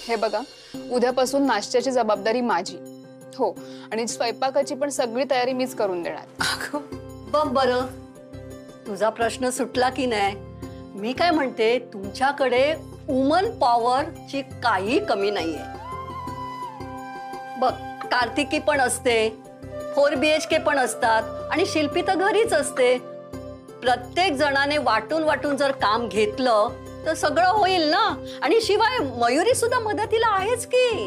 हे बघा, उद्यापासून नाश्त्याची जबाबदारी माझी. हो, आणि स्वयंपाकाची पण सगळी तयारी मीच करून देणार. बघ बरं, तुझा प्रश्न सुटला की नाही. मी काय म्हणते, तुमच्याकडे वुमन पॉवरची काही कमी नाहीये. बघ, कार्तिकी पण असते, 4 BHK पण असतात आणि शिल्पी तर घरीच असते. प्रत्येक जणाने वाटून वाटून जर काम घेतलं तर सगळं होईल ना. आणि शिवाय मयुरी सुद्धा मदतीला आहेच की.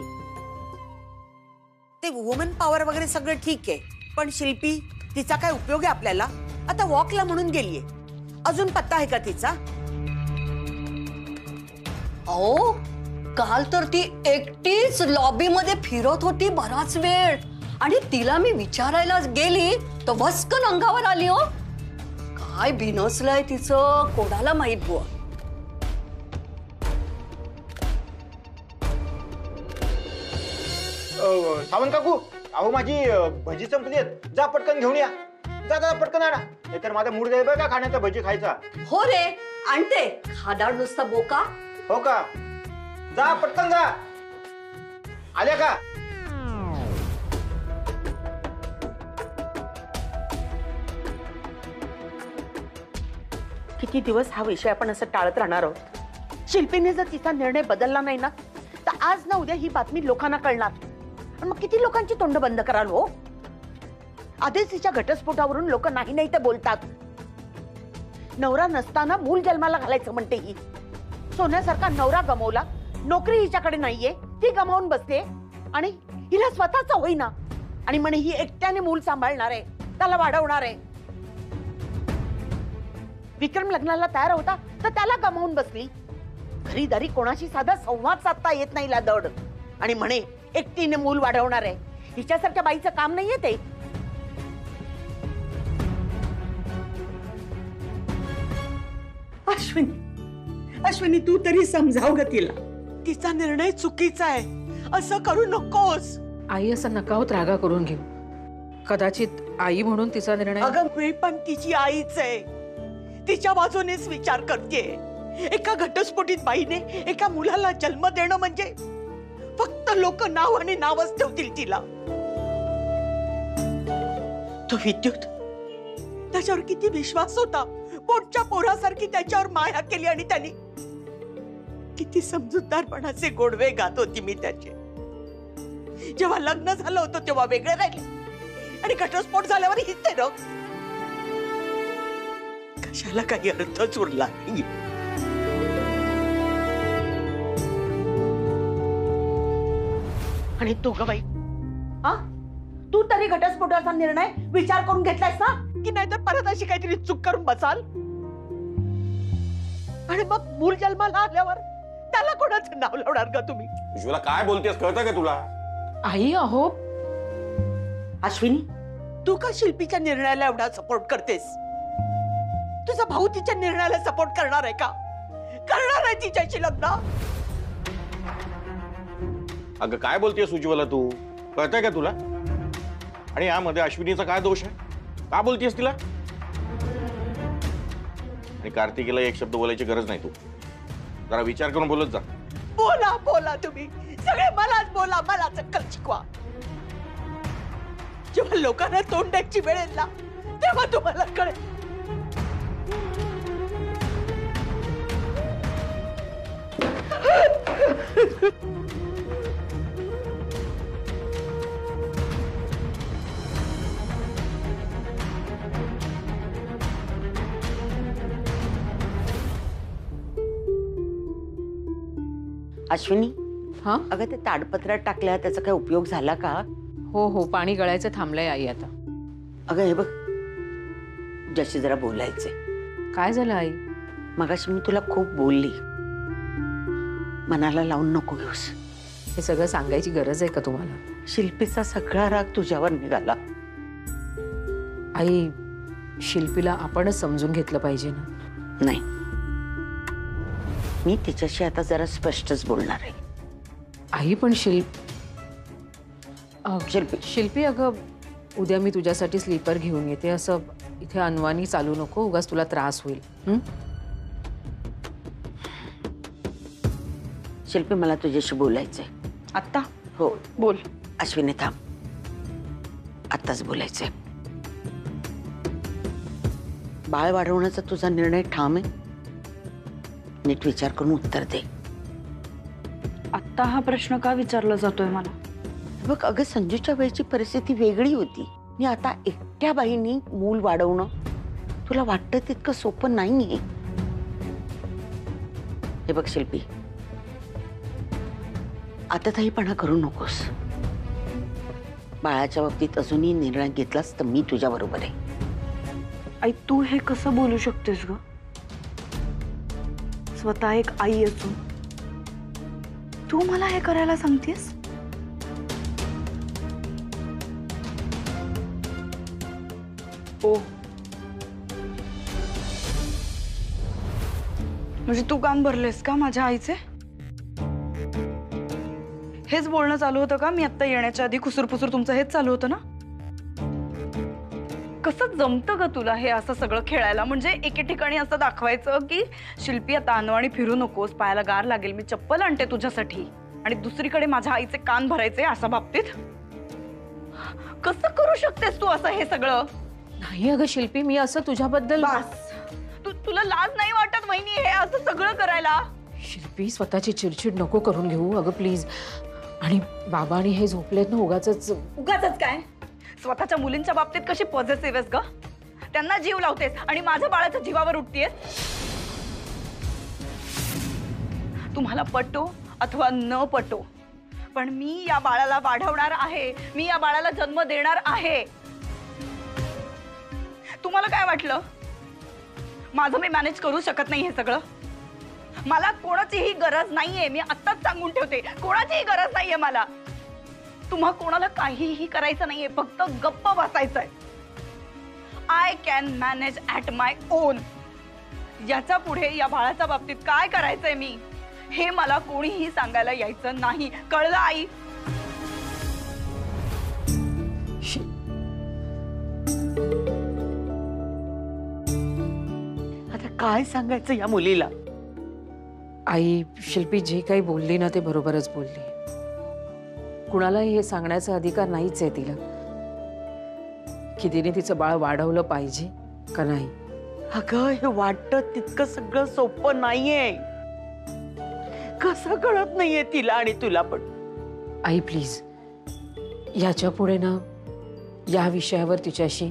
ते वुमन पॉवर वगैरे सगळं ठीक आहे, पण शिल्पी तिचा काय उपयोग आहे आपल्याला? आता वॉकला म्हणून गेलीये, अजून पत्ता आहे का तिचा? अहो, काल तर ती एकटीच लॉबी मध्ये फिरत होती बराच वेळ. आणि तिला मी विचारायला गेली तर भस्कन अंगावर आली. हो, काय बिनसलंय तिचं कोणाला माहित बुवा. सावंत काकू, अहो माझी भजी संपली आहेत, जा पटकन घेऊन या. जा जा पटकन आणा, नाहीतर माझा मूड जाईल का खाण्याचा भजी खायचा. हो रे, आणते. खादाड नुसता बोका. हो का? जा पटकन जा. आल्या का? किती दिवस हा विषय आपण असं टाळत राहणार आहोत? शिल्पीने जर तिचा निर्णय बदलला नाही ना, तर आज ना उद्या ही बातमी लोकांना कळणार. मग किती लोकांची तोंड बंद कराल हो? आधीच तिच्या घटस्फोटावरून लोक नाही नाही तर बोलतात. नवरा नसताना मूल जन्माला घालायचं म्हणते ही. सोन्यासारखा नवरा गमावला, नोकरी हिच्याकडे नाहीये, ती गमावून बसते आणि हिला स्वतःच होईना. आणि म्हणे ही एकट्याने मूल सांभाळणार आहे, त्याला वाढवणार आहे. विक्रम लग्नाला तयार होता तर त्याला गमावून बसली. घरीदारी कोणाशी साधा संवाद साधता येत नाही लादड. आणि म्हणे एकटीने मूल वाढवणार आहे. हिच्यासारख्या बाईचं काम नाहीये ते. अश्विनी, तू तरी समजाव ग तिला. तिचा निर्णय चुकीचा आहे, असं करू नकोस. आई, असं नकावत रागा करून घेऊ. कदाचित आई म्हणून तिचा निर्णय. अगं, मी पण तिची आईच आहे. तिच्या बाजूनेच विचार करते. एका घटस्फोटित बाईने एका मुलाला जन्म देणं म्हणजे फक्त लोक नाव आणि नावच ठेवतील तिला. तो विद्युत, त्याच्यावर किती विश्वास होता. पोटच्या पोरासारखी त्याच्यावर माया केली आणि त्यांनी किती समजूतदारपणाचे गोडवे गात होती मी त्याचे. जेव्हा लग्न झालं होतं तेव्हा वेगळे राहिले आणि घटस्फोट झाल्यावर हीच ते रग. कशाला काही अर्थच उरला नाही. आणि तू ग बाई, तू तरी घटस्फोटाचा निर्णय विचार करून घेतलायस ना, की नाहीतर परत अशी काहीतरी चूक करून बसाल. आणि मग मूल जन्माला आल्यावर त्याला कोणाचं नाव लावणार का तुम्ही? उज्ज्वला, काय बोलतेस कळतं का तुला? आई, अहो अश्विनी, तू का शिल्पीच्या निर्णयाला एवढा सपोर्ट करतेस? तुझा भाऊ तिच्या निर्णयाला सपोर्ट करणार आहे का? करणार आहे तिच्याशी लग्न? अगं काय बोलतेस उज्ज्वला तू? कळतंय का तुला? आणि यामध्ये अश्विनीचा काय दोष आहे? का बोलतेस तिला? आणि कार्तिकीला एक शब्द बोलायची गरज नाही. तू जरा विचार करून बोलत जा. बोला बोला, तुम्ही सगळे मलाच बोला, मलाच अक्कल शिकवा. जेव्हा लोकांना तोंड द्यायची वेळ येईल ना, तेव्हा तुम्हाला कळेल. अश्विनी, हा, अगं ते ताडपत्रात टाकल्या त्याचा काय उपयोग झाला का? हो हो, पाणी गळायचं थांबलंय आई आता. अगं हे बघ, ज्याशी जरा बोलायचंय. काय झालं आई? मगाशी मी तुला खूप बोलली, मनाला लावून नको घेऊस. हे सगळं सांगायची गरज आहे का तुम्हाला? शिल्पीचा सगळा राग तुझ्यावर निघाला. आई, शिल्पीला आपणच समजून घेतलं पाहिजे ना. नाही, मी तिच्याशी आता जरा स्पष्टच बोलणार आहे. आई, पण शिल्पी, अगं उद्या मी तुझ्यासाठी स्लीपर घेऊन येते. असं इथे अनवाणी चालू नको, उगाच तुला त्रास होईल. शिल्पी, मला तुझ्याशी बोलायचंय. आत्ता हो. बोल. अश्विनी थांब, आत्ताच बोलायचंय. बाळ वाढवण्याचा तुझा निर्णय ठाम आहे? नीट विचार करून उत्तर दे. आत्ता हा प्रश्न का विचारला जातोय मला? बघ अगं, संजूच्या वेळची परिस्थिती वेगळी होती आणि आता एकट्या बाईंनी मूल वाढवणं तुला वाटतं तितकं सोपं नाहीये. हे बघ शिल्पी, आता ताईपणा करू नकोस. बाळाच्या बाबतीत अजूनही निर्णय घेतलास तर मी तुझ्या बरोबर आहे. आई, तू हे कसं बोलू शकतेस ग? स्वतः एक आई असून तू मला हे करायला सांगतेस? ओ, म्हणजे तू कान भरलेस का माझ्या आईचे? हेच बोलणं चालू होतं का? मी आता येण्याच्या आधी खुसूरपुसूर तुमचं हेच चालू होतं ना? कसं जमतं ग तुला हे असं सगळं खेळायला? म्हणजे एके ठिकाणी असं दाखवायचं की शिल्पी आता अनवाणी फिरू नकोस, पायाला गार लागेल, मी चप्पल आणते तुझ्यासाठी, आणि दुसरीकडे माझ्या आईचे कान भरायचे अशा बाबतीत? कसं करू शकतेस तू असं हे सगळं? नाही अगं शिल्पी, मी असं तुझ्याबद्दल. बस, तुला लाज नाही वाटत वहिनी हे असं सगळं करायला? शिल्पी, स्वतःची चिडचिड नको करून घेऊ अगं प्लीज. आणि बाबा आणि हे झोपलेत ना उगाच. उगाच काय? स्वतःच्या मुलींच्या बाबतीत कशी पॉझिटिव्ह आहेस ग? त्यांना जीव लावतेस आणि माझ्या बाळाच्या जीवावर उठतेस. तुम्हाला पटो अथवा न पटो, पण मी या बाळाला वाढवणार आहे, मी या बाळाला जन्म देणार आहे. तुम्हाला काय वाटलं माझं मी मॅनेज करू शकत नाही हे सगळं? मला कोणाचीही गरज नाहीये, मी आत्ताच सांगून ठेवते, कोणाचीही गरज नाहीये मला. तुम्हा कोणाला काहीही करायचं नाहीये, फक्त गप्प बसायचंय. I can manage at my own. याच्या पुढे या बाळाच्या बाबतीत काय करायचंय मी हे मला कोणीही सांगायला यायचं नाही, कळलं आई? आता काय सांगायचं या मुलीला? आई, शिल्पी जे काही बोलली ना ते बरोबरच बोलली. कुणालाही हे सांगण्याचा अधिकार नाहीच आहे तिला की तिने तिचं बाळ वाढवलं पाहिजे का नाही. अगं, हे वाटतं तितकं सगळं सोपं नाहीये. कसं कळत नाहीये तिला आणि तुला पण? आई प्लीज, याच्या पुढे ना या विषयावर तिच्याशी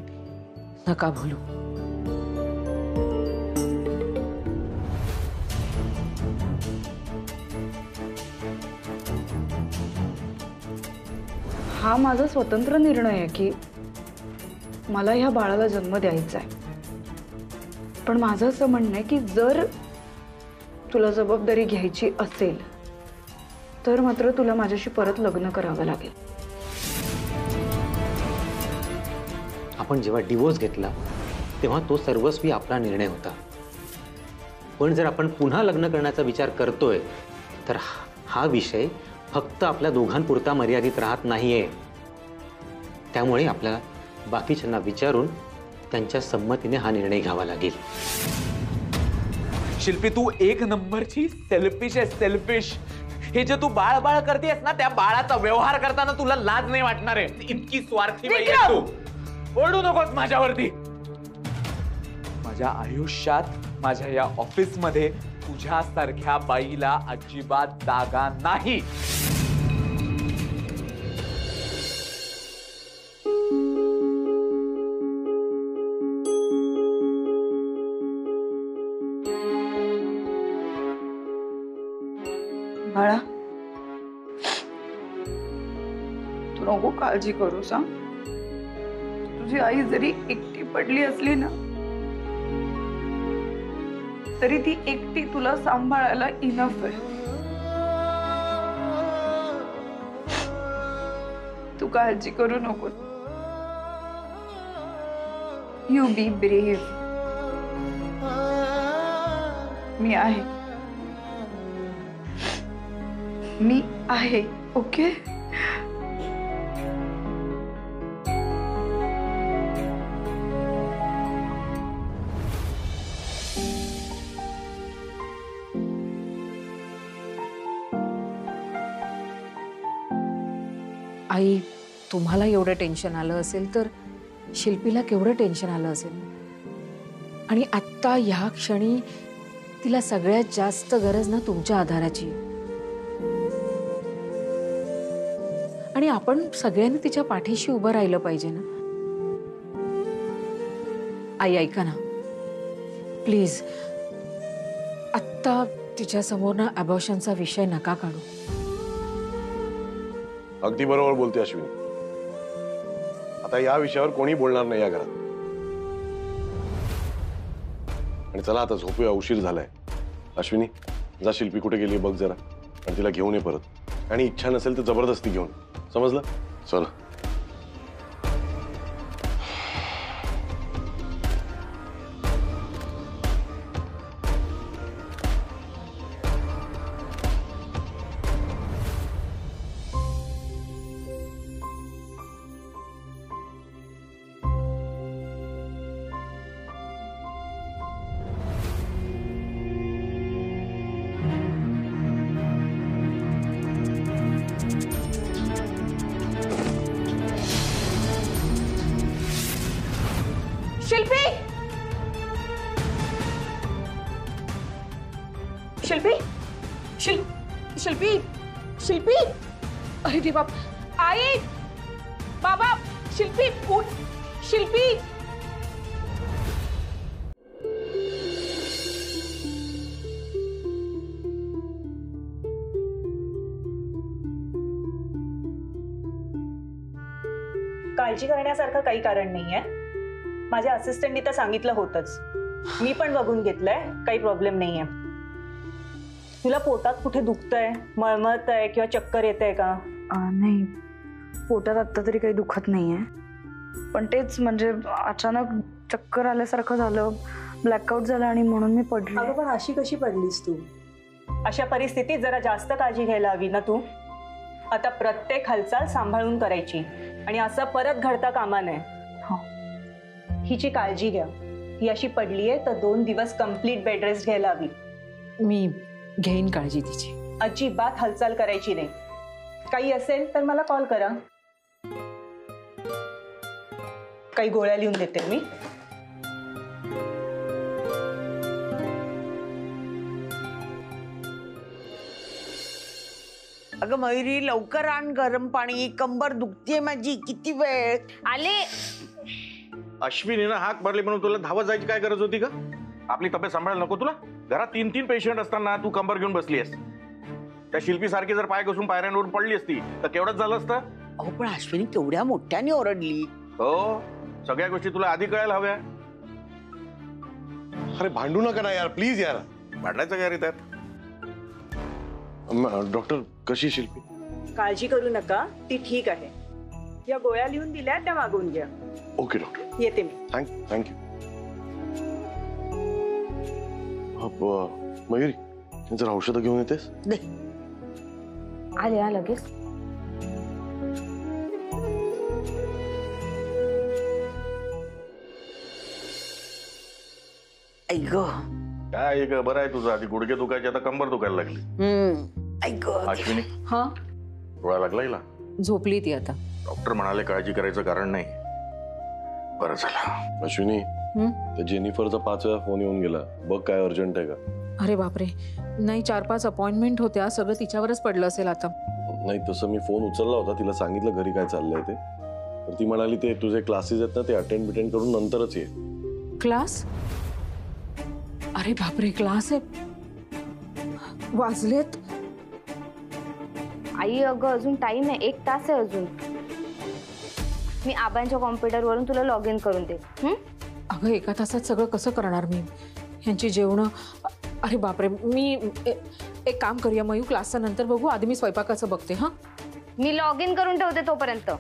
नका बोलू. हा माझा स्वतंत्र निर्णय आहे की मला ह्या बाळाला जन्म द्यायचा आहे. पण माझं असं म्हणणं आहे की जर तुला जबाबदारी घ्यायची असेल तर मात्र तुला माझ्याशी परत लग्न करावं लागेल. आपण जेव्हा डिवोर्स घेतला तेव्हा तो सर्वस्वी आपला निर्णय होता. पण जर आपण पुन्हा लग्न करण्याचा विचार करतोय तर हा विषय फक्त आपल्या दोघांपुरता मर्यादित राहत नाहीये. त्यामुळे आपल्याला बाकीच्यांना विचारून त्यांच्या संमतीने हा निर्णय घ्यावा लागेल. शिल्पी, तू एक नंबरची सेल्फिश आहे, सेल्फिश. हे जे तू बाळ बाळ करतेस ना, त्या बाळाचा व्यवहार करताना तुला लाज नाही वाटणार आहे. इतकी स्वार्थी बाई आहे तू. ओरडू नकोस माझ्यावरती. माझ्या आयुष्यात, माझ्या या ऑफिसमध्ये तुझ्यासारख्या बाईला अजिबात जागा नाही. बाळा, तू नको काळजी करू सांग. तुझी आई जरी एकटी पडली असली ना तरी ती एकटी तुला सांभाळायला इनफ आहे. तू काळजी करू नको. You B brave. मी आहे, मी आहे. ओके? आई, तुम्हाला एवढं टेन्शन आलं असेल तर शिल्पीला केवढं टेन्शन आलं असेल. आणि आत्ता ह्या क्षणी तिला सगळ्यात जास्त गरज ना तुमच्या आधाराची. आणि आपण सगळ्यांनी तिच्या पाठीशी उभं राहिलं पाहिजे ना. आई ऐका ना प्लीज, आत्ता तिच्या समोर ना अबॉर्शनचा विषय नका काढू. अगदी बरोबर बोलते अश्विनी. आता या विषयावर कोणी बोलणार नाही या घरात. आणि चला आता झोपूया, उशीर झालाय. अश्विनी जा, शिल्पी कुठे गेली बघ जरा आणि तिला घेऊन ये परत. आणि इच्छा नसेल तर जबरदस्ती घेऊन, समजलं? चला. शिल्पी, शिल्पी, शिल्पी, शिल्पी, अरे रे बाप, आई, बाबा, शिल्पी, उठ, शिल्पी. काळजी करण्यासारखं काही कारण नाहीये. माझ्या असिस्टंटनी तर सांगितलं होतंच. मी पण बघून घेतलंय, काही प्रॉब्लेम नाहीये. तुला पोटात कुठे दुखतंय, मळमळतंय किंवा चक्कर येतंय का? नाही, पोटात आत्ता तरी काही दुखत नाहीये, पण तेच म्हणजे अचानक चक्कर आल्यासारखं झालं, ब्लॅकआउट झालं आणि म्हणून मी पडले. अगं पण अशी कशी पडलीस तू? अशा परिस्थितीत जरा जास्त काळजी घ्यायला हवी ना तू. आता प्रत्येक हालचाल सांभाळून करायची आणि असं परत घडता कामा नये. हिची काळजी घ्या. ही अशी पडलीये तर 2 दिवस कंप्लीट बेड रेस्ट घ्यायला हवी. मी घेईन काळजी तिची. अजिबात हालचाल करायची नाही. काही असेल तर मला कॉल करा. काही गोळ्या लिहून देते मी. अगं मयुरी, लवकर आण गरम पाणी, कंबर दुखतीये माझी. किती वेळ आले. अश्विनीनं हाक मारली म्हणून तुला धावत जायची काय गरज होती का? आपली तब्येत सांभाळायला नको तुला? घरात 3-3 पेशंट असताना तू कंबर घेऊन बसली आहेस. त्या शिल्पी सारखी जर पाय घसरून पायऱ्यांवरून पडली असती तर केवढंच झालं असतं. अहो पण अश्विनी केवढ्या मोठ्याने ओरडली. हो, सगळ्या गोष्टी तुला आधी कळायला हव्या. अरे भांडू नका ना यार, प्लीज यार. भांडायचं काय रे त्यात? डॉक्टर कशी शिल्पी? काळजी करू नका, ती ठीक आहे. या गोळ्या लिहून दिल्या त्या मागवून घ्या. ओके डॉक्टर, येते मी. थँक्यू. मयुरी, जरा औषधं घेऊन येतेस? आले लगेच. ऐक काय बरं आहे तुझं? आधी गुडघे दुखायचे, आता कंबर दुखायला लागली. ऐक अश्विनी, हा, डोळा लागला हिला? झोपली ती आता. डॉक्टर म्हणाले काळजी करायचं कारण नाही. बरं झालं. अश्विनी, त्या जेनिफरचा 5 वेळा फोन येऊन गेला. बघ काय अर्जंट आहे का? अरे बापरे, नाही 4-5 अपॉइंटमेंट होत्या, सगळं तिच्यावरच पडलं असेल आता. नाही तसं मी फोन उचलला होता, तिला सांगितलं घरी काय चाललंय ते. तर ती म्हणाली ते तुझे क्लासेस आहेत ना, ते अटेंड करून नंतरच ये. क्लास? अरे बापरे, क्लास आहे? वाजलेत. आई अगं अजून टाइम आहे, 1 तास आहे अजून. मी आबांच्या कॉम्प्युटरवरून तुला लॉग इन करून दे. अगं 1 तासात सगळं कसं करणार मी? ह्यांची जेवणं. अरे बापरे, मी एक काम करूया मयू, क्लासच्या नंतर बघू. आधी मी स्वयंपाकाचं बघते. हा, मी लॉग इन करून ठेवते तोपर्यंत.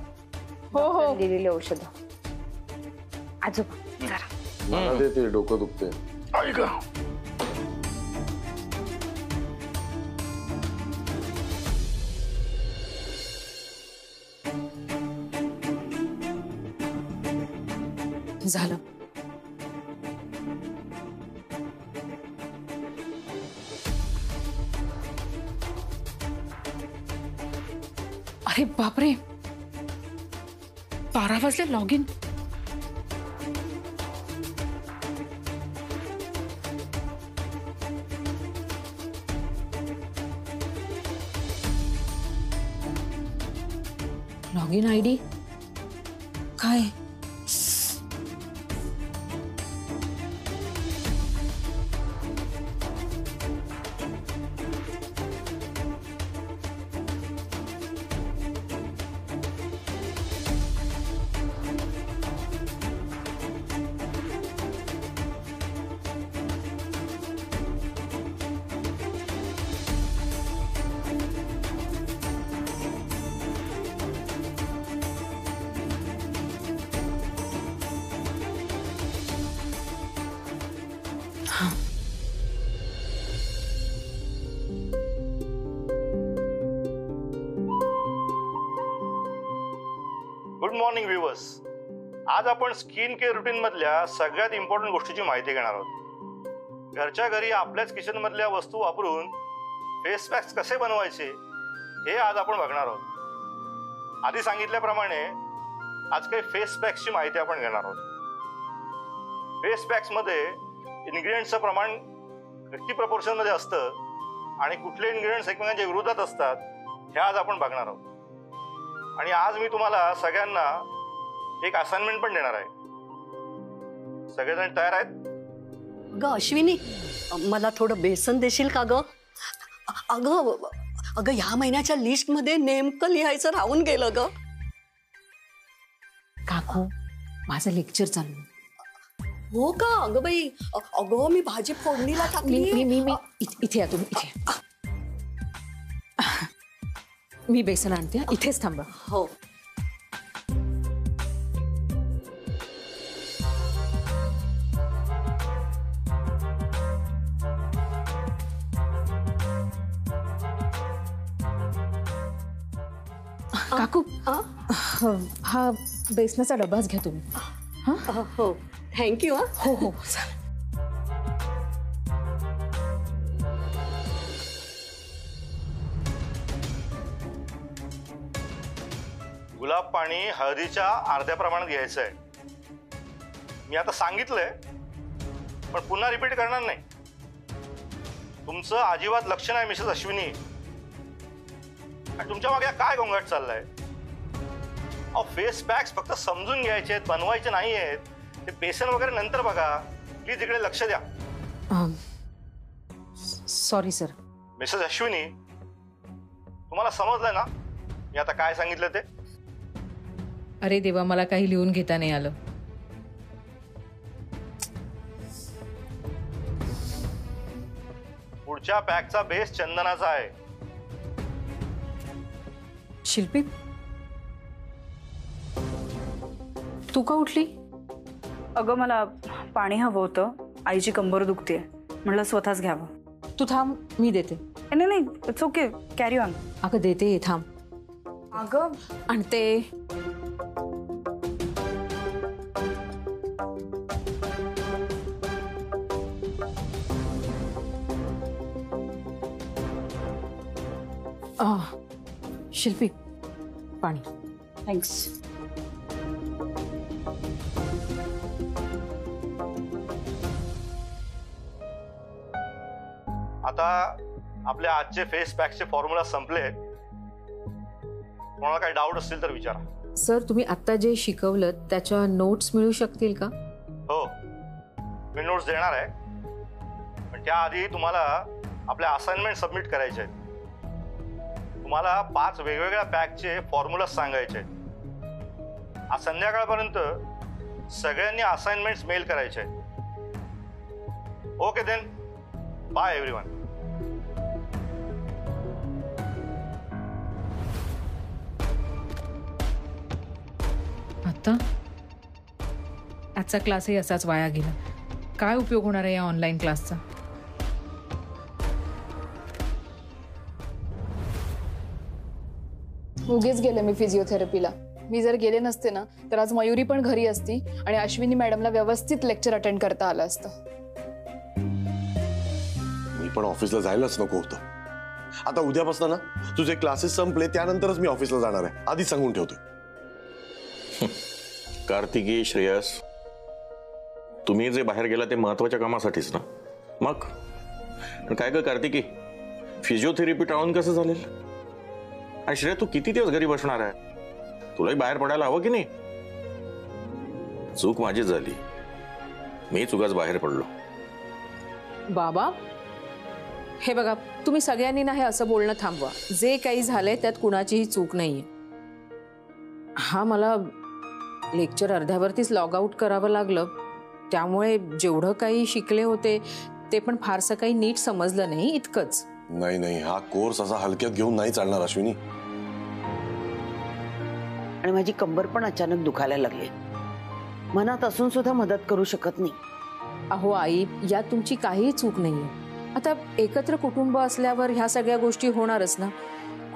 हो दिलेली औषधं. आजोबा जरा मला दे, ते डोकं दुखते. ऐका, झालं. अरे बापरे, 12 वाजले log in. Log in ID काय? Good morning viewers. आज आपण स्किन केअर रुटीन मधल्या सगळ्यात इम्पॉर्टंट गोष्टीची माहिती घेणार आहोत. घरच्या घरी आपल्याच किचन मधल्या वस्तू वापरून फेस पॅक्स कसे बनवायचे हे आज आपण बघणार आहोत. आधी सांगितल्याप्रमाणे आज काही फेस पॅक्सची माहिती आपण घेणार आहोत. फेस पॅक्स मध्ये इन्ग्रेडियंट्सचं प्रमाण किती प्रपोर्शन मध्ये असतं आणि कुठले इन्ग्रेडियंट्स एकमेकांच्या विरोधात असतात हे आज आपण बघणार आहोत. आणि आज मी तुम्हाला सगळ्यांना एक असाइनमेंट पण देणार आहे. सगळेजण तयार आहेत? ग अश्विनी, मला थोडं बेसन देशील का ग? अगं अगं ह्या महिन्याच्या लिस्ट मध्ये नेमकं लिहायचं राहून गेलं ग. काकू, माझं लेक्चर चालू. हो का? अगं बाई, अगं मी भाजी फोडणीला टाकली. मी इथे या, तुम्ही इथे. मी बेसन आणते, इथेच थांबा. हो. काकू, हा बेसनाचा डबाच घ्या तुम्ही. हो, थँक्यू. हो हो चालेल. गुलाब पाणी हळदीच्या अर्ध्या प्रमाणात घ्यायचं आहे. मी आता सांगितलंय पण पुन्हा रिपीट करणार नाही. तुमचं अजिबात लक्ष नाही मिसेस अश्विनी. आणि तुमच्या मागे काय गोंगाट चाललाय? अहो, फेस पॅक्स फक्त समजून घ्यायचे आहेत, बनवायचे नाही आहेत. ते बेसन वगैरे नंतर बघा. प्लीज इकडे लक्ष द्या. Sorry sir. मिसेस अश्विनी, तुम्हाला समजलंय ना मी आता काय सांगितलं ते? अरे देवा, मला काही लिहून घेता नाही आलं. पुढच्या पॅकचा बेस चंदनाचा आहे. शिल्पी, तू का उठली? अगं मला पाणी हवं होतं. आईची कंबर दुखते, म्हटलं स्वतःच घ्यावं. तू थांब, मी देते. नाही नाही, इट्स ओके, कॅरी ऑन. अगं देते, थांब. अगं आणते. शिल्पी, पाणी. थँक्स. आता आपल्या आजचे फेस पॅकचे फॉर्म्युला संपले. कोणाला काही डाऊट असतील तर विचारा. सर, तुम्ही आता जे शिकवलं त्याच्या नोट्स मिळू शकतील का? हो, मी नोट्स देणार आहे. पण त्याआधी तुम्हाला आपल्या असाइनमेंट सबमिट करायचे आहेत. तुम्हाला 5 वेगवेगळ्या पॅकचे फॉर्म्युला सांगायचे आहेत. आज संध्याकाळपर्यंत सगळ्यांनी असाइनमेंट्स मेल करायचे आहेत. Okay then, bye everyone. आता आजचा क्लासही असाच वाया गेला. काय उपयोग होणार आहे या ऑनलाईन क्लासचा? उगीच गेले मी फिजिओथेरपीला. मी जर गेले नसते ना तर आज मयुरी पण घरी असती आणि अश्विनी मॅडमला व्यवस्थित लेक्चर अटेंड करता आलं असतं. मी पण ऑफिसला जायलाच नको होतं. आता उद्यापासून ना तुझे क्लासेस संपले त्यानंतरच मी ऑफिसला जाणार आहे, आधीच सांगून ठेवतोय. कार्तिकी, श्रेयस, तुम्ही जे बाहेर गेला ते महत्वाच्या कामासाठीच ना? मग काय ग कार्तिकी, फिजिओथेरपी टाळून कसं चालेल? आणि श्रेय, तू किती दिवस घरी बसणार आहे? तुलाही बाहेर पडायला हवं की नाही? चूक माझीच झाली, मी चुकाच बाहेर पडलो. बाबा हे बघा, तुम्ही सगळ्यांनी ना हे असं बोलणं थांबवा. जे काही झालंय त्यात कुणाचीही चूक नाहीये. हा, मला लेक्चर अर्ध्यावरतीच लॉग आउट करावं लागलं, त्यामुळे जेवढं काही शिकले होते ते पण फारसं काही नीट समजलं नाही, इतकंच. नाही, हा कोर्स असा हलक्यात घेऊन नाही चालणार अश्विनी. आणि माझी कंबर पण अचानक दुखायला लागली. मनात असून सुद्धा मदत करू शकत नाही. अहो आई, यात तुमची काही चूक नाहीये. आता एकत्र कुटुंब असल्यावर ह्या सगळ्या गोष्टी होणारच ना.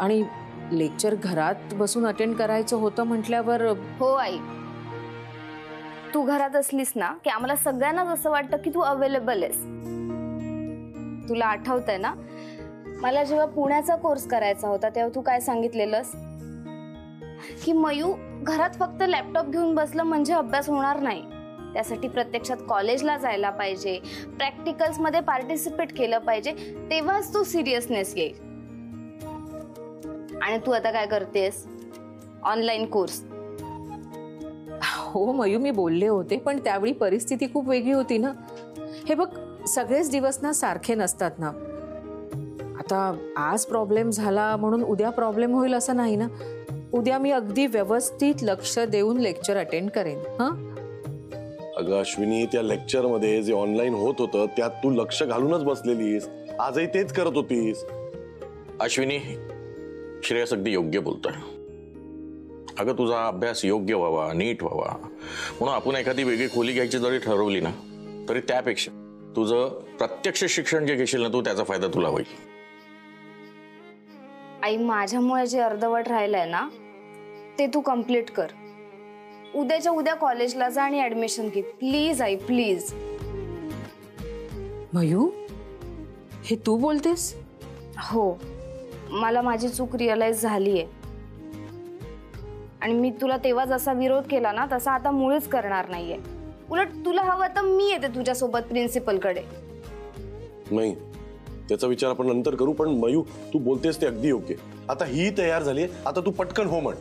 आणि लेक्चर घरात बसून अटेंड करायचं होतं म्हटल्यावर. हो आई, तू घरात असलीस ना की आम्हाला सगळ्यांनाच असं वाटतं की तू अवेलेबल आहेस. तुला आठवतंय ना, मला जेव्हा पुण्याचा कोर्स करायचा होता तेव्हा तू काय सांगितलेलंस की मयू, घरात फक्त लॅपटॉप घेऊन बसलं म्हणजे अभ्यास होणार नाही. त्यासाठी प्रत्यक्षात कॉलेजला जायला पाहिजे, प्रॅक्टिकल्स मध्ये पार्टिसिपेट केलं पाहिजे, तेव्हाच तू सिरियसनेस येईल. आणि तू आता काय करतेस? Online course. हो मयू, मी बोलले होते, पण त्यावेळी परिस्थिती खूप वेगळी होती ना. हे बघ, सगळेच दिवस ना सारखे नसतात ना. आता आज प्रॉब्लेम झाला म्हणून उद्या प्रॉब्लेम होईल असं नाही ना. उद्या मी अगदी व्यवस्थित लक्ष देऊन लेक्चर अटेंड करेन. अगं अश्विनी, त्या लेक्चर मध्ये जे ऑनलाईन होत होतं त्यात तू लक्ष घालूनच बसलेलीस. आजही तेच करत होतीस. अश्विनी, श्रेयस अगदी योग्य बोलतोय. अगं, तुझा अभ्यास योग्य व्हावा, नीट व्हावा म्हणून आपण एखादी वेगळी खोली घ्यायची जरी ठरवली ना, तरी त्यापेक्षा तुझं प्रत्यक्ष शिक्षण जे घेशील ना तू, त्याचा फायदा तुला होईल. आई, माझ्यामुळे जे अर्धवट राहिलंय ना ते तू कम्प्लीट कर. उद्याच्या उद्या कॉलेजला जा आणि ऍडमिशन घे प्लीज आई, प्लीज. मयू, हे तू बोलतेस? हो, मला माझी चूक रिअलाइज झालीये. आणि मी तुला तेव्हा जसा विरोध केला ना तसा आता मुळीच करणार नाहीये. उलट तुला हवं तर मी येते तुझ्यासोबत प्रिन्सिपल कडे. नाही, त्याचा विचार आपण नंतर करू. पण मयू, तू बोलतेस ते अगदी योग्य. आता ही तयार झाली, आता तू पटकन हो म्हण.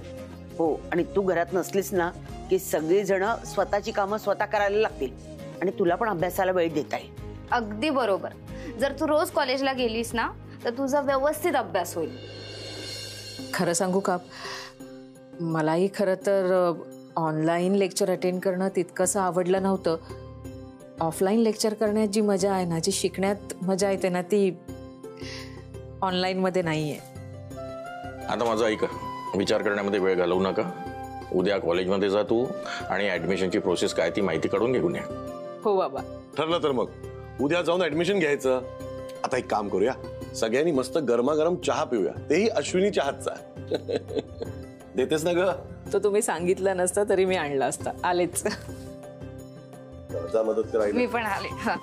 हो, आणि तू घरात नसलीस ना की सगळी जण स्वतःची कामं स्वतः करायला लागतील आणि तुला पण अभ्यासाला वेळ देता येईल. अगदी बरोबर. जर तू रोज कॉलेजला गेलीस ना तर तुझा व्यवस्थित अभ्यास होईल. खरं सांगू का, मलाही खरं तर ऑनलाईन लेक्चर अटेंड करणं तितकंसं आवडलं नव्हतं. ऑफलाईन लेक्चर करण्यात जी मजा आहे ना, जी शिकण्यात मजा येते ना, ती ऑनलाईन मध्ये नाहीये. आता माझं ऐका, विचार करण्यामध्ये वेळ घालवू नका. उद्या कॉलेजमध्ये जा तू आणि ऍडमिशनची प्रोसेस काय ती माहिती काढून घेऊन या. हो बाबा. ठरलं तर मग उद्या जाऊन ऍडमिशन घ्यायचं. आता एक काम करूया, सगळ्यांनी मस्त गरमागरम चहा पिऊया, तेही अश्विनीच्या हातचा. देतेस ना ग? तो तुम्ही सांगितलं नसतं तरी मी आणला असता. आलेच. मदत करायला मी पण आले. हा,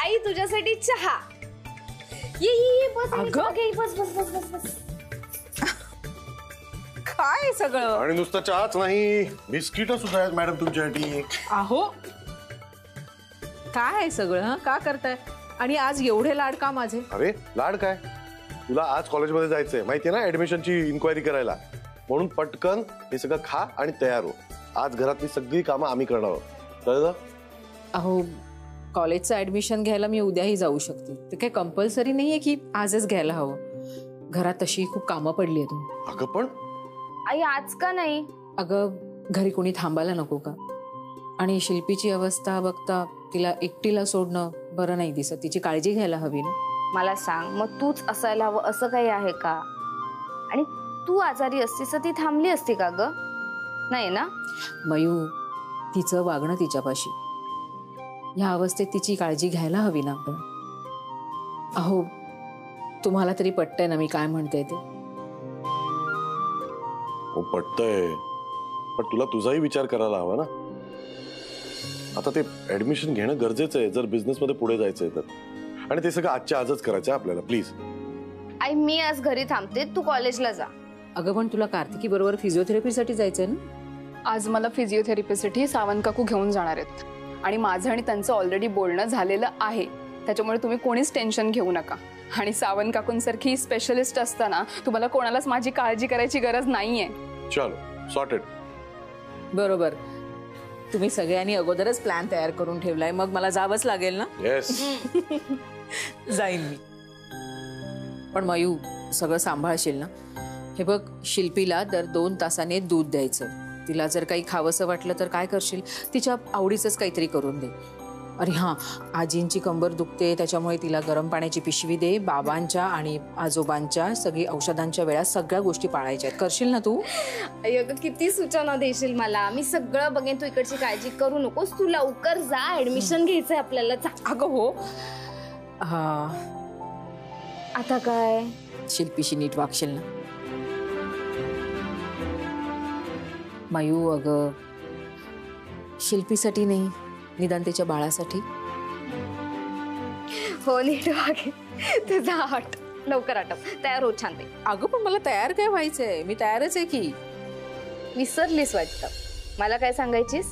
आई तुझ्यासाठी चहा. ये बस. बस बस बस बस बस. काय सगळं? आणि नुसतं चहाच नाही, बिस्किट सुद्धा आहेत मॅडम तुमच्यासाठी. अहो, काय आहे सगळं? का करताय? आणि आज एवढे लाड का माझे? अरे लाड काय, तुला आज कॉलेजमध्ये जायचंय माहितीये ना, ऍडमिशनची इन्क्वायरी करायला. म्हणून पटकन हे सगळं खा आणि तयार हो. आज घरातली सगळी कामं आम्ही करणार आहोत, कळलं? अहो, कॉलेजचं ऍडमिशन घ्यायला मी उद्याही जाऊ शकते. ते काही कंपल्सरी नाहीये की आजच घ्यायला हवं. घरात तशी खूप कामं पडली आहेत. अगं पण आई, आज का नाही? अगं, घरी कोणी थांबायला नको का? आणि शिल्पीची अवस्था बघता तिला एकटीला सोडणं बरं नाही दिसत. तिची काळजी घ्यायला हवी ना. मला सांग, मग तूच असायला हवं असं काही आहे का? आणि तू आजारी असतीस तर ती थांबली असती का ग? नाही ना. मयू, तिचं वागणं तिच्यापाशी, ह्या अवस्थेत तिची काळजी घ्यायला हवी ना आपण. अहो तुम्हाला तरी पटतंय ना मी काय म्हणते ते? हो पटतंय, पण तुला तुझाही विचार करायला हवा ना. आता ते ऍडमिशन घेणं गरजेचं आहे जर बिझनेस मध्ये पुढे जायचंय तर. आणि ते सगळं आजच्या आजच करायचं आहे आपल्याला. प्लीज आई मी आज घरी थांबते, तू कॉलेजला जा. अगं पण तुला कार्तिकी बरोबर फिजिओथेरपीसाठी जायचंय ना? आज मला फिजिओथेरपीसाठी सावंत काकू घेऊन जाणार आहेत आणि माझं आणि त्यांचं ऑलरेडी बोलणं झालेलं आहे. त्याच्यामुळे तुम्ही कोणीच टेन्शन घेऊ नका. आणि सावंत काकूंसारखी स्पेशलिस्ट असताना तुम्हाला कोणालाच माझी काळजी करायची गरज नाहीये. चलो सॉर्टेड. बरोबर, तुम्ही सगळ्यांनी अगोदरच प्लॅन तयार करून ठेवलाय, मग मला जावंच लागेल ना? येस. जाईन मी. पण मयू सगळं सांभाळशील ना? हे बघ, शिल्पीला दर 2 तासाने दूध द्यायचं. तिला जर काही खावंसं वाटलं तर काय करशील? तिच्या आवडीचंच काहीतरी करून दे. अरे हां, आजींची कंबर दुखते त्याच्यामुळे तिला गरम पाण्याची पिशवी दे. बाबांच्या आणि आजोबांच्या सगळी औषधांच्या वेळा सगळ्या गोष्टी पाळायच्या आहेत. करशील ना तू? अगं किती सूचना देशील मला, मी सगळं बघेन. तू इकडची काळजी करू नकोस, तू लवकर जा, ऍडमिशन घ्यायचंय आपल्याला. अगं हो. हा आता काय? शिल्पीशी नीट वागशील ना? मयू अगं शिल्पीसाठी नाही, निदान तिच्या बाळासाठी. हो नीट वागे. तुझा आठ लवकर आटप, तयार हो छान. अगं पण मला तयार काय व्हायचंय? मी तयारच आहे की. विसरलीस वाटतं. मला काय सांगायचीस?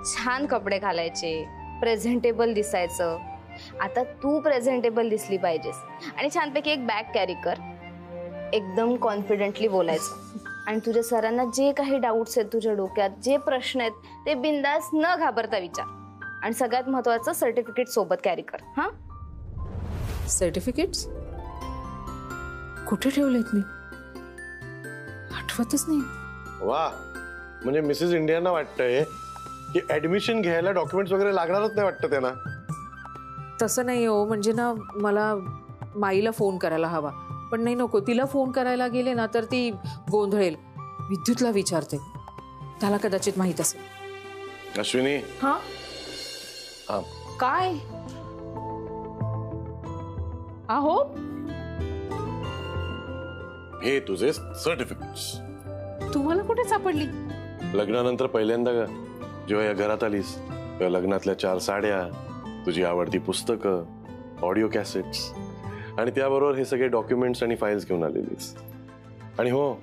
छान कपडे घालायचे, प्रेझेंटेबल दिसायचं. आता तू प्रेझेंटेबल दिसली पाहिजेस आणि छानपैकी एक बॅग कॅरी कर. एकदम कॉन्फिडेंटली बोलायचं आणि तुझ्या सरांना जे काही डाऊट्स आहेत तुझ्या डोक्यात, जे प्रश्न आहेत ते बिंदास न घाबरता विचार. आणि सगळ्यात महत्वाचं सर्टिफिकेट सोबत कॅरी कर. हा? सर्टिफिकेट्स कुठे ठेवलेत मी? आठवतच नाही. वा, म्हणजे मिसेस इंडियाना वाटतंय की ऍडमिशन घ्यायला डॉक्युमेंट्स वगैरे लागणारच नाही वाटतं त्यांना. तसं नाही हो, म्हणजे ना मला माईला फोन करायला हवा, पण नाही नको. तिला फोन करायला गेले ना तर ती गोंधळेल. विद्युतला विचारते, त्याला कदाचित माहित असेल. अश्विनी. हा हा काय? अहो हे तुझे सर्टिफिकेट्स. तुम्हाला कुठे सापडली? लग्नानंतर पहिल्यांदा जेव्हा या घरात आलीस तेव्हा लग्नातल्या 4 साड्या, तुझी आवडती पुस्तकं, ऑडिओ कॅसेट्स आणि त्याबरोबर हे सगळे डॉक्युमेंट्स आणि फाईल्स घेऊन आलेलीस. आणि हो,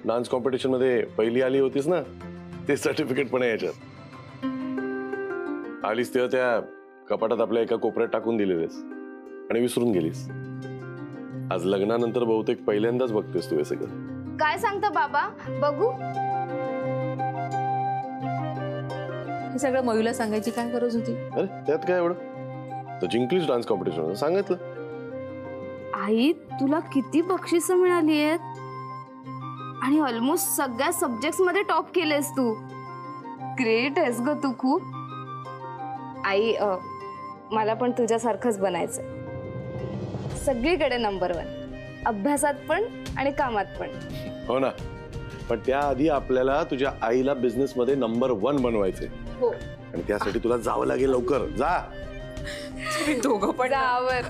डान्स कॉम्पिटिशन मध्ये पहिली आली होतीस ना, ते सर्टिफिकेट पण आहे याच्यात. आलीस तेव्हा त्या कपाटात आपल्या एका कोपऱ्यात टाकून दिलेलेस आणि विसरून गेलीस. आज लग्नानंतर बहुतेक पहिल्यांदाच बघतेस तू हे सगळं. काय सांगता बाबा? बघू. हे सगळं मयूला सांगायची काय गरज होती? अरे त्यात काय एवढं? तर जिंकलीस डान्स कॉम्पिटिशन, सांगितलं. आई तुला किती बक्षिसं मिळाली आहेत आणि ऑलमोस्ट सगळ्या सब्जेक्ट्स मध्ये टॉप केलेस तू. ग्रेट आहेस ग तू खूप. आई मला पण तुझ्यासारखंच बनायचं, सगळीकडे नंबर 1, अभ्यासात पण आणि कामात पण. हो ना, पण त्याआधी आपल्याला तुझ्या आईला बिझनेस मध्ये नंबर 1 बनवायचे. हो. आणि त्यासाठी तुला जावं लागेल. लवकर जा. तुम्ही दोघं पण जावर.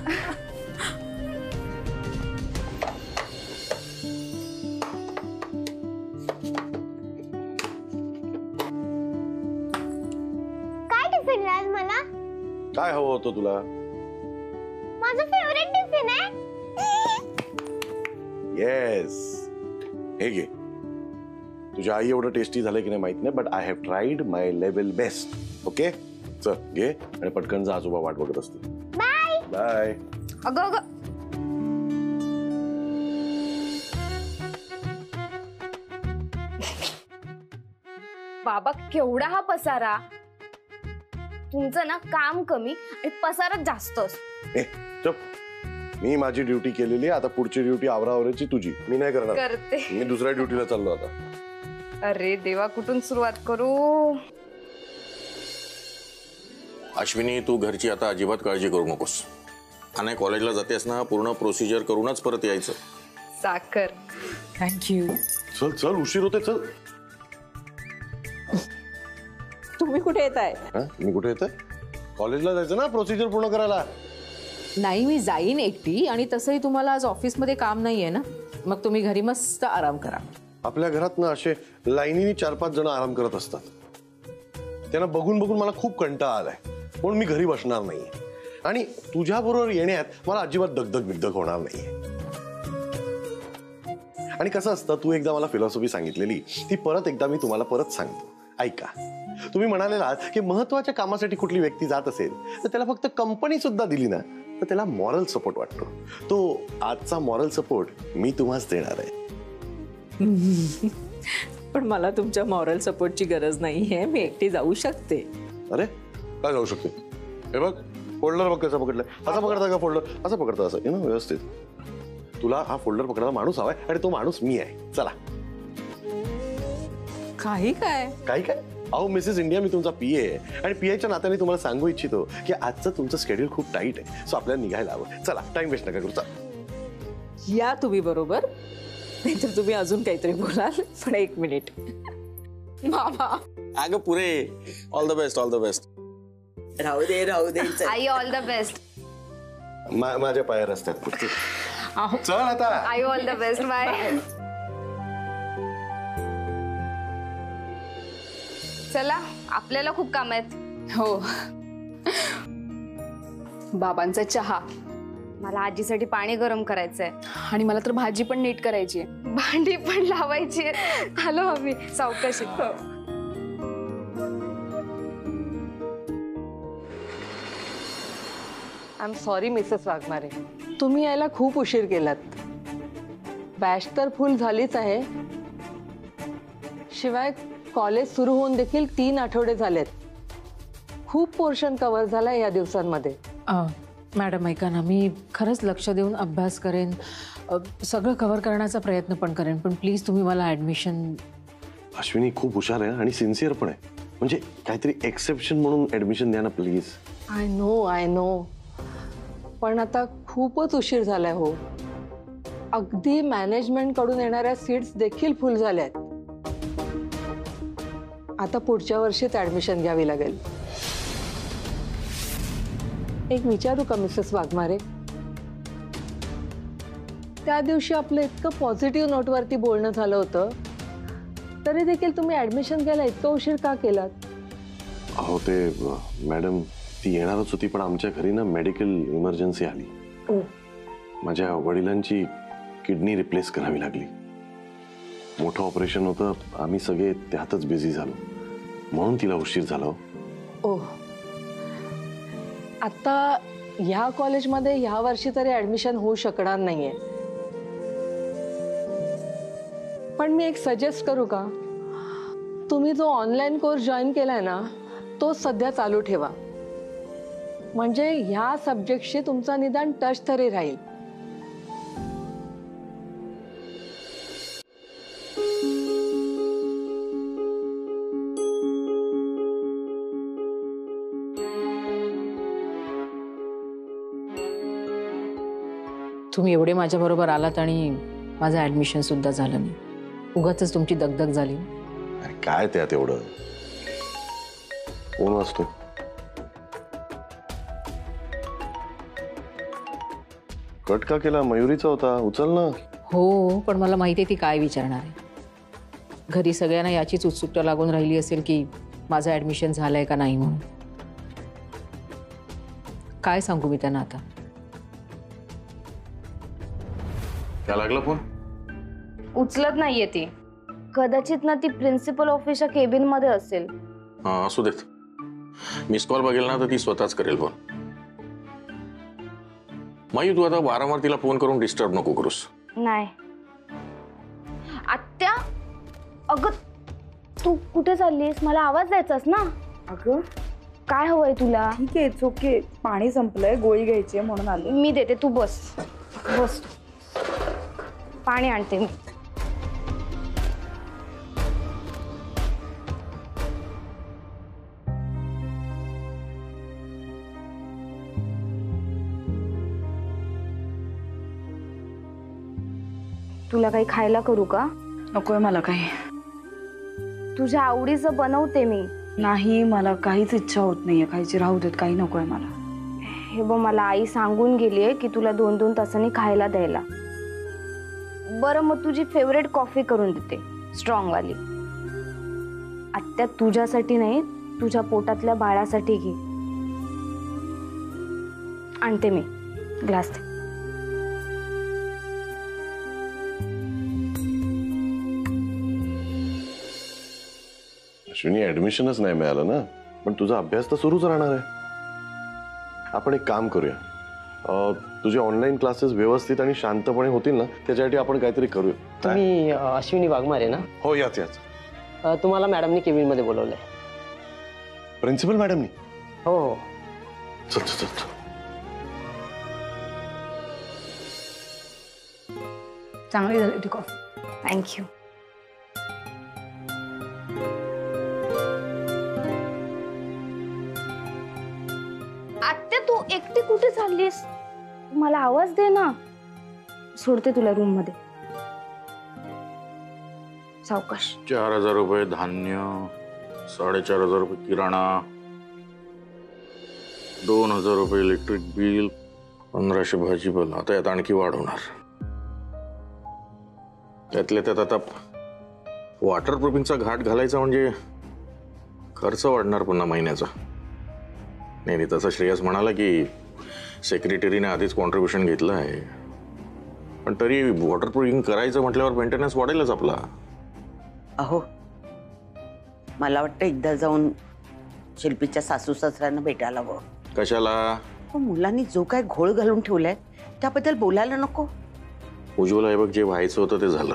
काय टिफिन आज मला? काय हवं होतं तुला? माझं फेवरेट टिफिन आहे. येस, हे घे. तुझ्या आई एवढं टेस्टी झालं की नाही माहित नाही, but I have tried my level best. Okay चल घे आणि पटकन जा, आजोबा वाट बघत असतील. Bye bye. अगं अगं बाबा केवढा हा पसारा. तुमचं ना काम कमी आणि पसारा जास्त असतो. चुप. मी माझी ड्युटी केलेली, आता पुढची ड्युटी आवरावराची तुझी. मी नाही करणार. करते. मी दुसऱ्या ड्युटीला चाललो आता. अरे देवा, कुठून सुरुवात करू? अश्विनी, तू घरची आता अजिबात काळजी करू नकोस. आणि कॉलेजला जातेस ना, पूर्ण प्रोसिजर करूनच परत यायचं. साखर. थँक्यू. चल चल, उशीर होते. चल. तुम्ही कुठे येत आहे? मी कुठे येतोय? कॉलेजला जायचं ना, प्रोसिजर पूर्ण करायला. नाही, मी जाईन एकटी, आणि तसंही तुम्हाला आज ऑफिसमध्ये काम नाहीये ना, मग तुम्ही घरी मस्त आराम करा. आपल्या घरात ना असे लाईनीने 4-5 जण आराम करत असतात. त्यांना बघून बघून मला खूप कंटाळा आलाय, म्हणून मी घरी बसणार नाहीये. आणि तुझ्या बरोबर येण्यात मला अजिबात दगदग बिगदग होणार नाहीये. आणि कसं असतं, तू एकदा मला फिलॉसॉफी सांगितलेली, ती परत एकदा मी तुम्हाला परत सांगतो. ऐका, तुम्ही म्हणालेला की महत्वाच्या कामासाठी कुठली व्यक्ती जात असेल तर त्याला फक्त कंपनी सुद्धा दिली ना तर त्याला मॉरल सपोर्ट वाटतो. तो आजचा मॉरल सपोर्ट मी तुम्हाच देणार आहे. पण मला तुमच्या मॉरल सपोर्टची गरज नाहीये, मी एकटी जाऊ शकते. अरे काय जाऊ शकते? हे बघ, फोल्डर बघ कसा पकडलाय. असा पकडता का फोल्डर? असं पकडता, असं ना व्यवस्थित. तुला हा फोल्डर पकडायला माणूस हवाय आणि तो माणूस मी आहे. चला. काही काय काही काय? अहो मिसेस इंडिया, मी तुमचा पीए आहे आणि पीएच्या नात्याने तुम्हाला सांगू इच्छितो की आजचं तुमचं शेड्यूल खूप टाईट आहे, सो आपल्याला निघायला हवं. चला, टाइम वेस्ट नका करू. चला या तुम्ही बरोबर, नाहीतर तुम्ही अजून काहीतरी बोलाल. पण 1 मिनिट मामा. अगं पुरे, all the best, all the best. राहू दे राहू दे. आई ऑल द बेस्ट. माझ्या पायावर असतात. चल आता. आई ऑल द बेस्ट. बाय. चला, आपल्याला खूप काम आहेत. हो. बाबांचा चहा, मला आजीसाठी पाणी गरम करायचंय, आणि मला तर भाजी पण नीट करायची आहे, भांडी पण लावायची. हॅलो आम्ही सावकाशी. I am sorry Mrs Waghmare, तुम्ही यायला खूप उशीर केलात. बॅच तर फुल झालीच आहे, शिवाय कॉलेज सुरू होऊन देखील 3 आठवडे झालेत. खूप पोर्शन कव्हर झालाय या दिवसांमध्ये. मॅडम ऐका ना, मी खरंच लक्ष देऊन अभ्यास करेन, सगळं कव्हर करण्याचा प्रयत्न पण करेन, पण प्लीज तुम्ही मला ऍडमिशन. अश्विनी खूप हुशार आहे आणि सिन्सिअर पण आहे, म्हणजे काहीतरी एक्सेप्शन म्हणून ऍडमिशन द्या ना प्लीज. आय नो, पण आता खूपच उशीर झालाय हो. अगदी मॅनेजमेंट कडून येणाऱ्या सीट्स देखील फुल झाल्यात. आता पुढच्या वर्षीच ऍडमिशन घ्यावी लागेल. एक विचारू का मिसेस वाघमारे? त्या दिवशी आपलं इतकं पॉझिटिव्ह नोटवरती बोलणं झालं होतं, तरी देखील तुम्ही ऍडमिशन घ्यायला इतकं उशीर का केलात? अहो ते मॅडम, ती येणारच होती, पण आमच्या घरी ना मेडिकल इमर्जन्सी आली. माझ्या वडिलांची किडनी रिप्लेस करावी लागली. मोठं ऑपरेशन होतं, आम्ही सगळे त्यातच बिझी झालो, म्हणून तिला उशीर झाला. ओह, आता ह्या कॉलेजमध्ये ह्या वर्षी तरी ऍडमिशन होऊ शकणार नाहीये. पण मी एक सजेस्ट करू का? तुम्ही जो ऑनलाईन कोर्स जॉईन केलाय ना, तो सध्या चालू ठेवा, म्हणजे ह्या सब्जेक्टशी तुमचा निदान टच तरी राहील. तुम्ही एवढे माझ्या बरोबर आलात आणि माझं ऍडमिशन सुद्धा झालं नाही. उगाचच तुमची दगदग झाली. काय त्यात एवढं? कोण असतो? कट का केला? मयुरीचा होता, उचल ना. हो, पण मला माहिती आहे ती काय विचारणार आहे. घरी सगळ्यांना याचीच उत्सुकता लागून राहिली असेल की माझं ऍडमिशन झालंय का नाही म्हणून. काय सांगू मी त्यांना आता? काय लागला फोन? उचलत नाहीये ती. कदाचित ना ती प्रिन्सिपल ऑफिसच्या केबिन मध्ये असेल. हा, असू देत. मिस कॉल बघेल ना तर ती स्वतःच करेल फोन. माई, तू आता वारंवार तिला फोन करून डिस्टर्ब नको करूस. नाही. आत्या, अगं तू कुठे चाललीस? मला आवाज द्यायचास ना. अगं काय हवंय तुला? ठीक आहे, ओके. पाणी संपलंय, गोळी घ्यायची म्हणून आले. मी देते, तू बस बस. पाणी आणते मी. तुला काही खायला करू का? नकोय मला काही. तुझ्या आवडीचं बनवते मी. नाही, मला काहीच इच्छा होत नाहीये खायची. राहू देत, काही नकोय मला. हे बघ, मला आई सांगून गेलीये की तुला 2-2 तासांनी खायला द्यायला. बरं, मग तुझी फेवरेट कॉफी करून देते, स्ट्रॉंग वाली. आत्या तुझ्यासाठी नाही, तुझ्या पोटातल्या बाळासाठी घे. आणते मी ग्लास. अश्विनी, ऍडमिशनच नाही मिळालं ना, पण तुझा अभ्यास तर सुरूच राहणार आहे. आपण एक काम करूया, तुझे ऑनलाईन क्लासेस व्यवस्थित आणि शांतपणे होतील ना, त्याच्यासाठी आपण काहीतरी करूया. तुम्ही अश्विनी वाघमारे ना? हो, याच. तुम्हाला मॅडमनी केबिन मध्ये बोलवलंय. प्रिन्सिपल मॅडमनी? हो हो. चल चल चल. चांगली झाली ती कॉफी. थँक्यू. आत्या, तू एकटी कुठे चाललीस? मला आवाज दे ना. सोडते तुला रूम मध्ये. सावकाश. 4000 रुपये धान्य, 4500 रुपये किराणा, 2000 रुपये इलेक्ट्रिक बिल, 1500 भाजीपाला. आता यात आणखी वाढ होणार. त्यातल्या त्यात आता वॉटरप्रूफिंगचा घाट घालायचा म्हणजे खर्च वाढणार पुन्हा महिन्याचा. नाही, तसा श्रेयस म्हणाला की सेक्रेटरीने आधीच कॉन्ट्रीब्युशन घेतलं आहे, पण तरी वॉटरप्रूफिंग करायचं म्हटल्यावर मेंटेनन्स वाढेलच आपला. अहो, मला वाटतं एकदा जाऊन शिल्पीच्या सासू सासऱ्यांना भेटायला हवं. कशाला? मुलांनी जो काय घोळ घालून ठेवलाय त्याबद्दल बोलायला नको? उज्ज्वला, हे बघ, जे व्हायचं होतं ते झालं.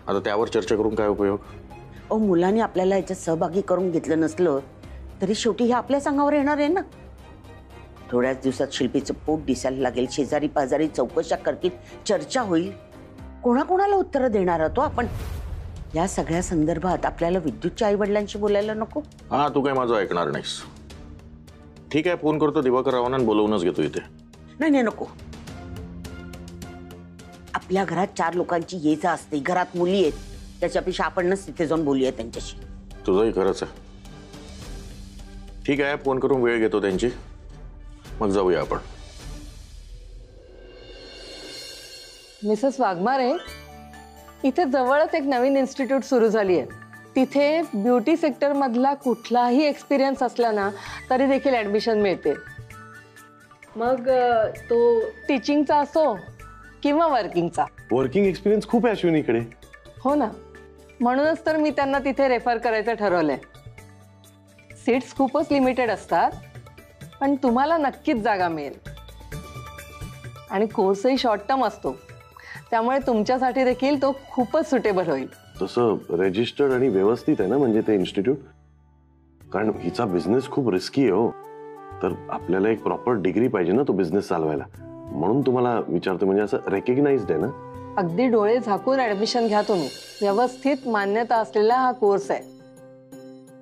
आता त्यावर चर्चा करून काय उपयोग? अहो, मुलांनी आपल्याला याच्यात सहभागी करून घेतलं नसलं तरी शेवटी हे आपल्याच अंगावर येणार आहे ना. थोड्याच दिवसात शिल्पीचं पोट दिसायला लागेल, शेजारी पाजारी चौकशा करतील, चर्चा होईल. कोणाकोणाला उत्तरं देणार होतो आपण? या सगळ्या संदर्भात आपल्याला विद्युतच्या आई वडिलांशी बोलायला नको? हा, तू काय माझं ऐकणार नाहीस. ठीक आहे, फोन करतो दिवाकर रावांना, बोलवूनच घेतो इथे. नाही, नको. आपल्या घरात 4 लोकांची ये जा असते, घरात मुली आहेत, त्याच्यापेक्षा आपणच तिथे जाऊन बोलूया त्यांच्याशी. तुझंही खरंच आहे. ठीक आहे, फोन करून वेळ घेतो त्यांची, मग जाऊया आपण. मिसेस वाघमारे, इथे जवळच एक नवीन इन्स्टिट्यूट सुरू झाली आहे. तिथे ब्युटी सेक्टर मधला कुठलाही एक्सपिरियन्स असला ना तरी देखील ऍडमिशन मिळते. मग तो टीचिंगचा असो किंवा वर्किंगचा. वर्किंग एक्सपिरियन्स खूप आहे अश्विनीकडे. हो ना, म्हणूनच तर मी त्यांना तिथे रेफर करायचं ठरवलंय. सीट्स खूपच लिमिटेड असतात, पण तुम्हाला नक्कीच जागा मिळेल. आणि कोर्सही शॉर्ट टर्म असतो, त्यामुळे तुमच्यासाठी देखील तो खूपच सुटेबल होईल. तसं रजिस्टर्ड आणि व्यवस्थित आहे ना म्हणजे ते इन्स्टिट्यूट? कारण हिचा बिझनेस खूप रिस्की आहे हो, तर आपल्याला एक प्रॉपर डिग्री पाहिजे ना तो बिझनेस चालवायला. म्हणून तुम्हाला विचारतो, म्हणजे असं रेकग्नाइज्ड आहे ना? अगदी डोळे झाकून ऍडमिशन घ्या तुम्ही. व्यवस्थित मान्यता असलेला हा कोर्स आहे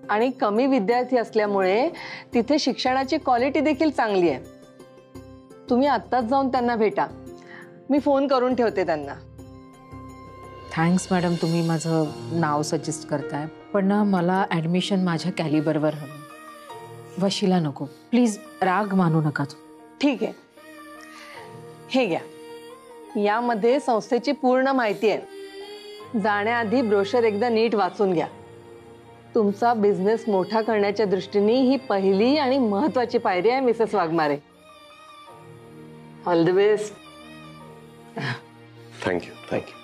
आणि कमी विद्यार्थी असल्यामुळे तिथे शिक्षणाची क्वालिटी देखील चांगली आहे. तुम्ही आत्ताच जाऊन त्यांना भेटा, मी फोन करून ठेवते त्यांना. थँक्स मॅडम, तुम्ही माझं नाव सजेस्ट करताय, पण ना मला ॲडमिशन माझ्या कॅलिबरवर हवं. वशिला नको प्लीज, राग मानू नका. ठीक आहे, हे घ्या. यामध्ये संस्थेची पूर्ण माहिती आहे. जाण्याआधी ब्रोशर एकदा नीट वाचून घ्या. तुमचा बिझनेस मोठा करण्याच्या दृष्टीने ही पहिली आणि महत्त्वाची पायरी आहे Mrs Waghmare. All the best. Thank you. Thank you.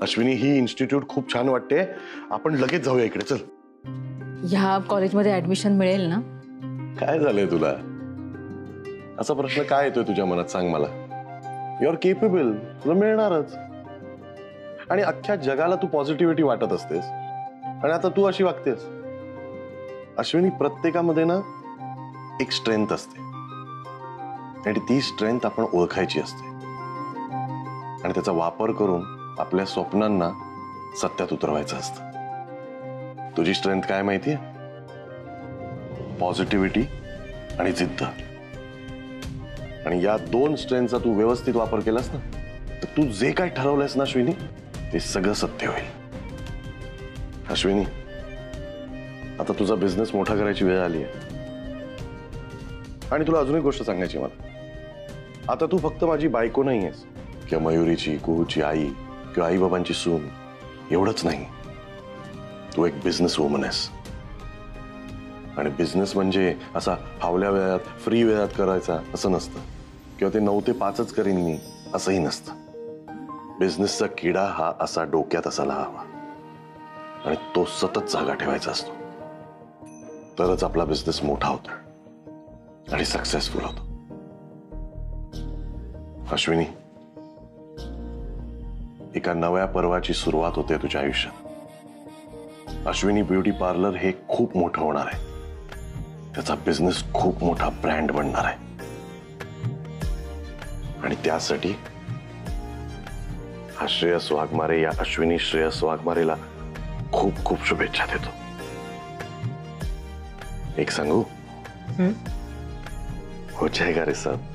Ashwini, he institute खूप छान वाटते. आपण लगेच जाऊया इकडे. चल. ह्या कॉलेजमध्ये ऍडमिशन मिळेल ना? काय झालंय तुला? असा प्रश्न काय येतोय तुझ्या मनात, सांग मला. यू आर केपेबल, तुला मिळणारच. आणि अख्ख्या जगाला तू पॉझिटिव्हिटी वाटत असतेस आणि आता तू अशी वागतेस. अश्विनी, प्रत्येकामध्ये ना एक स्ट्रेंथ असते आणि ती स्ट्रेंथ आपण ओळखायची असते आणि त्याचा वापर करून आपल्या स्वप्नांना सत्यात उतरवायचं असतं. तुझी स्ट्रेंथ काय माहितीये? पॉझिटिव्हिटी आणि जिद्द. आणि या 2 स्ट्रेंथचा तू व्यवस्थित वापर केलास ना, तर तू जे काय ठरवलंयस ना अश्विनी, ते सगळं सत्य होईल. अश्विनी, आता तुझा बिझनेस मोठा करायची वेळ आली आहे. आणि तुला अजून एक गोष्ट सांगायची मला. आता तू फक्त माझी बायको नाही आहेस, किंवा मयुरीची, कुहूची आई, किंवा आई बाबांची सून, एवढंच नाही. तू एक बिझनेस वुमन आहेस. आणि बिझनेस म्हणजे असा फावल्या वेळात, फ्री वेळात करायचा असं नसतं, किंवा ते 9 ते 5च करीन मी असंही नसतं. बिझनेसचा किडा हा असा डोक्यात असायला हवा, आणि तो सतत जागा ठेवायचा असतो. तरच आपला बिझनेस मोठा होतो आणि सक्सेसफुल होतो. अश्विनी, एका नव्या पर्वाची सुरुवात होते तुझ्या आयुष्यात. अश्विनी ब्युटी पार्लर हे खूप मोठं होणार आहे. त्याचा बिझनेस खूप मोठा ब्रँड बनणार आहे. आणि त्यासाठी हा श्रेयस वाघमारे, या अश्विनी श्रेयस वाघमारेला खूप खूप शुभेच्छा देतो. एक सांगू, हो जाएगा रे सब.